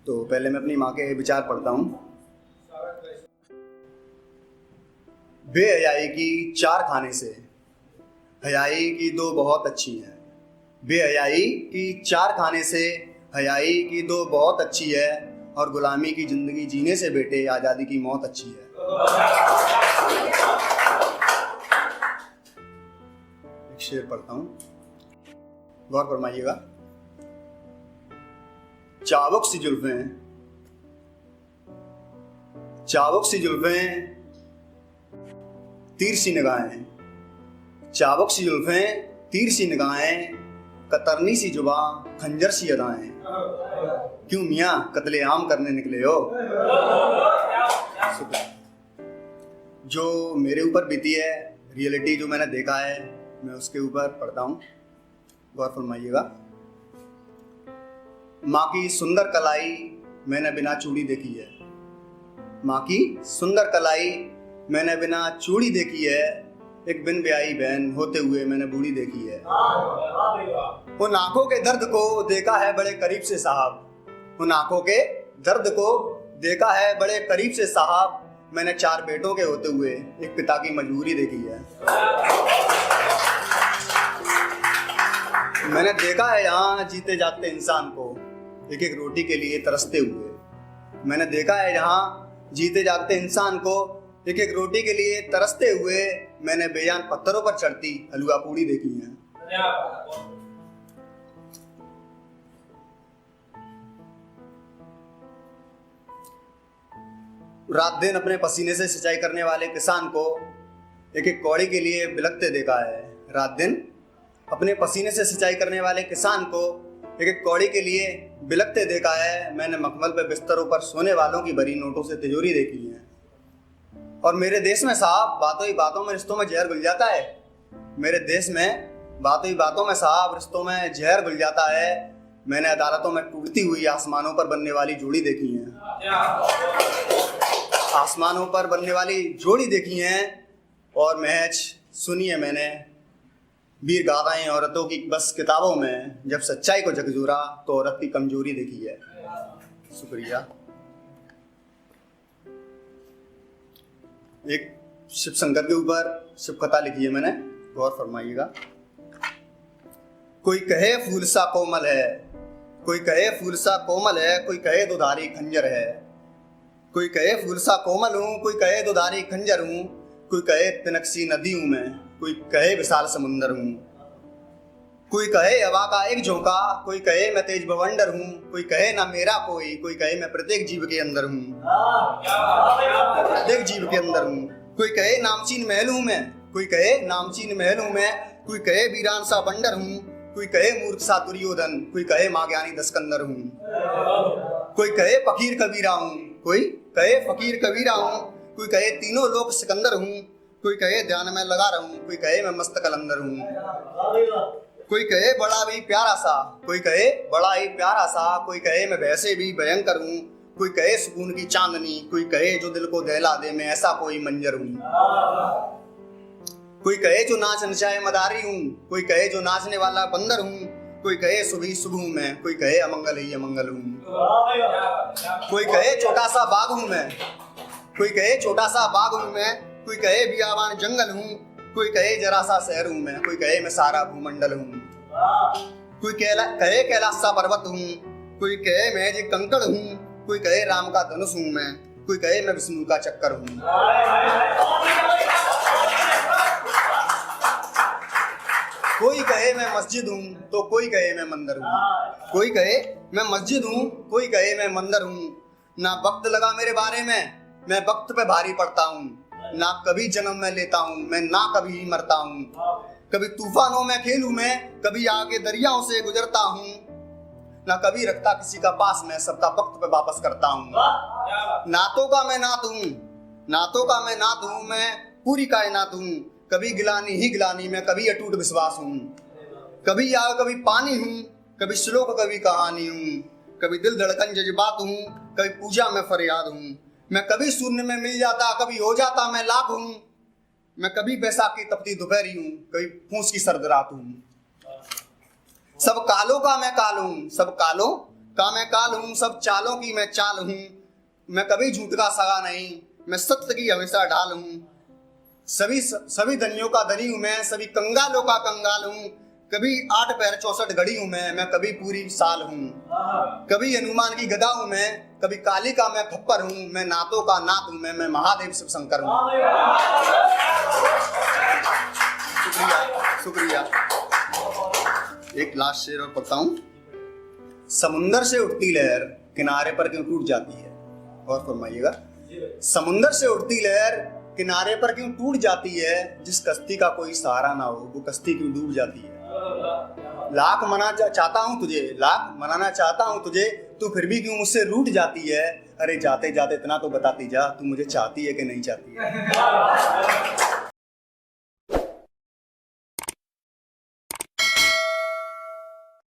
तो पहले मैं अपनी माँ के विचार पढ़ता हूँ। बेहयाई की 4 खाने से हयाई की 2 बहुत अच्छी हैं। बेहयाई की 4 खाने से हयाई की 2 बहुत अच्छी है, और गुलामी की जिंदगी जीने से बेटे आज़ादी की मौत अच्छी है। एक शेर पढ़ता हूँ, गौर फरमाइएगा। चाबुक सी जुल्फें, चाबुक सी जुल्फें, तीर सी निगाहें, चाबुक सी जुल्फें, तीर सी निगाहें, कतरनी सी जुबां, खंजर सी अदाएं। क्यों मियाँ कत्ले आम करने निकले हो? जो मेरे ऊपर बीती है, रियलिटी जो मैंने देखा है, मैं उसके ऊपर पढ़ता हूँ, गौर फरमाइएगा। माँ की सुंदर कलाई मैंने बिना चूड़ी देखी है। माँ की सुंदर कलाई मैंने बिना चूड़ी देखी है। एक बिन ब्याही बहन होते हुए मैंने बूढ़ी देखी है। उन आंखों के दर्द को देखा है बड़े करीब से साहब। उन आंखों के दर्द को देखा है बड़े करीब से साहब। मैंने 4 बेटों के होते हुए एक पिता की मजबूरी देखी है। मैंने देखा है यहाँ जीते जागते इंसान को एक एक रोटी के लिए तरसते हुए। मैंने देखा है यहाँ जीते जागते इंसान को एक एक रोटी के लिए तरसते हुए। मैंने बेजान पत्थरों पर चढ़ती हलवा पूड़ी देखी है। रात दिन अपने पसीने से सिंचाई करने वाले किसान को एक एक कौड़ी के लिए बिलखते देखा है। रात दिन अपने पसीने से सिंचाई करने वाले किसान को एक एक कौड़ी के लिए बिलखते देखा है। मैंने मखमल पे बिस्तरों पर सोने वालों की भरी नोटों से तिजोरी देखी है। और मेरे देश में साहब बातों ही बातों में रिश्तों में जहर घुल जाता है। मेरे देश में बातों ही बातों में साहब रिश्तों में जहर घुल जाता है। मैंने अदालतों में टूटती हुई आसमानों पर बनने वाली जोड़ी देखी है। आसमानों पर बनने वाली जोड़ी देखी है। और महज सुनी है मैंने वीर गाथाएं औरतों की बस किताबों में। जब सच्चाई को झकझोरा तो औरत की कमजोरी देखी है। शुक्रिया। एक शिव शंकर के ऊपर शिव कथा लिखी है मैंने, गौर फरमाइएगा। कोई कहे फूल सा कोमल है, कोई कहे फूल सा कोमल है, कोई कहे दुधारी खंजर है। कोई कहे फूल सा कोमल हूँ, कोई कहे दुधारी खंजर हूँ, कोई कहे तिनकसी नदी हूँ मैं, कोई कहे विशाल समुंदर हूँ। कोई कहे हवा का एक झोंका, कोई कहे मैं तेज बवंडर हूँ, कोई कहे ना मेरा कोई कहे मैं प्रत्येक जीव के अंदर हूँ। प्रत्येक जीव के अंदर हूँ। कोई कहे नामचीन महल हूँ मैं, कोई कहे नामचीन महल हूँ मैं, कोई कहे वीरान सा बंडर हूँ, कोई कहे मूर्ख सा दुर्योधन, कोई कहे माँ ज्ञानी दस्कंदर हूँ। कोई कहे फकीर कबीरा हूँ, कोई कहे फकीर कबीरा हूँ, कोई कहे तीनों लोक सिकंदर हूँ, कोई कहे ध्यान में लगा रहूं, कोई कहे मैं मस्त कलंदर हूँ। कोई कहे बड़ा भी प्यारा सा, कोई कहे बड़ा ही प्यारा सा, कोई कहे मैं वैसे भी भयंकर हूँ, कोई कहे सुकून की चांदनी, कोई कहे जो दिल को दहला दे मैं ऐसा कोई मंजर हूँ। कोई कहे जो नाच नचाए मदारी हूँ, कोई कहे जो नाचने वाला बंदर हूँ, कोई कहे सुबह शुभ हूँ मैं, कोई कहे अमंगल ही अमंगल हूँ। कोई कहे छोटा सा बाग हूँ मैं, कोई कहे छोटा सा बाग हूँ मैं, कोई कहे बियाबान जंगल हूँ, कोई कहे जरा सा शहर हूँ मैं, कोई कहे मैं सारा भूमंडल हूँ। कोई कहे कैलाश सा पर्वत हूँ, कोई कहे मैं जी कंकड़ हूँ, कोई कहे राम का धनुष हूँ मैं, कोई कहे मैं विष्णु का चक्कर हूँ। कोई कहे मैं मस्जिद हूँ तो कोई कहे मैं मंदिर हूँ। कोई कहे मैं मस्जिद हूँ, कोई कहे मैं मंदिर हूँ। ना वक्त लगा मेरे बारे में, मैं वक्त पे भारी पड़ता हूँ। ना कभी जन्म में लेता हूँ मैं, ना कभी ही मरता हूँ। कभी तूफानों में खेलूं मैं, कभी आगे दरियाओं से गुजरता हूँ। ना कभी रखता किसी का पास मैं, सबका वक्त पे वापस करता हूँ। नातों का मैं नात हूँ, नातों का मैं नात हूँ, मैं पूरी कायनात हूँ। कभी गिलानी ही गिलानी में, कभी अटूट विश्वास हूँ। कभी आग कभी पानी हूँ, कभी श्लोक कभी कहानी हूँ। कभी दिल धड़कन जज्बात हूँ, कभी पूजा में फरियाद हूँ। मैं कभी शून्य में मिल जाता, कभी हो जाता मैं लाख हूँ। मैं कभी बैसाख की तपती दोपहरी हूँ, कभी फूंस की सर्द रात हूँ। सब कालों का मैं काल हूँ, सब कालों का मैं काल हूँ, सब चालों की मैं चाल हूँ, मैं कभी झूठ का सगा नहीं, मैं सत्य की हमेशा ढाल हूँ। सभी दनियों का दनी हूँ मैं, सभी कंगालों का कंगाल हूँ, कभी 8 पैर 64 घड़ी हूँ मैं कभी पूरी साल हूँ। कभी हनुमान की गदा हूँ मैं, कभी काली का मैं खप्पर हूँ, मैं नातों का नाथ हूँ मैं महादेव शिव शंकर हूँ। शुक्रिया शुक्रिया। एक लास्ट शेर और पढ़ता हूँ। समुंदर से उठती लहर किनारे पर क्यों टूट जाती है? और फरमाइएगा, समुंदर से उठती लहर किनारे पर क्यों टूट जाती है, जिस कश्ती का कोई सहारा ना हो वो कश्ती क्यों डूब जाती है। लाख मनाना चाहता हूँ तुझे, तू फिर भी क्यों मुझसे रूठ जाती है। अरे जाते जाते इतना तो बताती जा, तू मुझे चाहती है कि नहीं चाहती है।